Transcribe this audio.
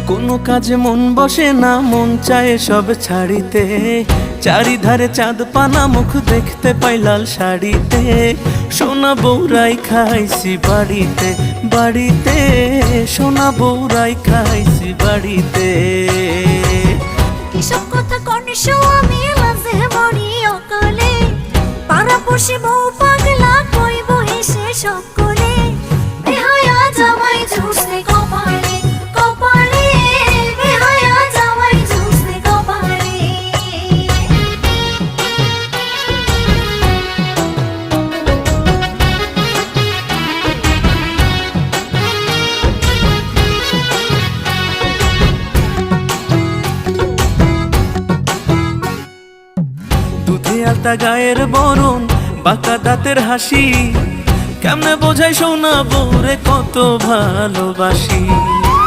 কোনো কাজে মন বসে না, মন চায় সব ছাড়িতে। চারিধারে চাঁদ পানা, মুখ দেখতে পাই লাল শাড়িতে। সোনা বউরাই খাইছি বাড়িতে বাড়িতে, সোনা বউরাই খাইছি বাড়িতে। এসব কথা কনিশো আমি মাঝে মরি অকালে, পাড়াপড়শি বউ পাগলা কইব হেসে সকলে। বেহায়া জামাই ঝুরছে কপালে কপালে, বেহায়া জামাই ঝুরছে কপালে। দুধে আলতা গায়ের বরণ, বাঁকা দাঁতের হাসি, কেমনে বোঝাই সোনা বউরে কত ভালোবাসি।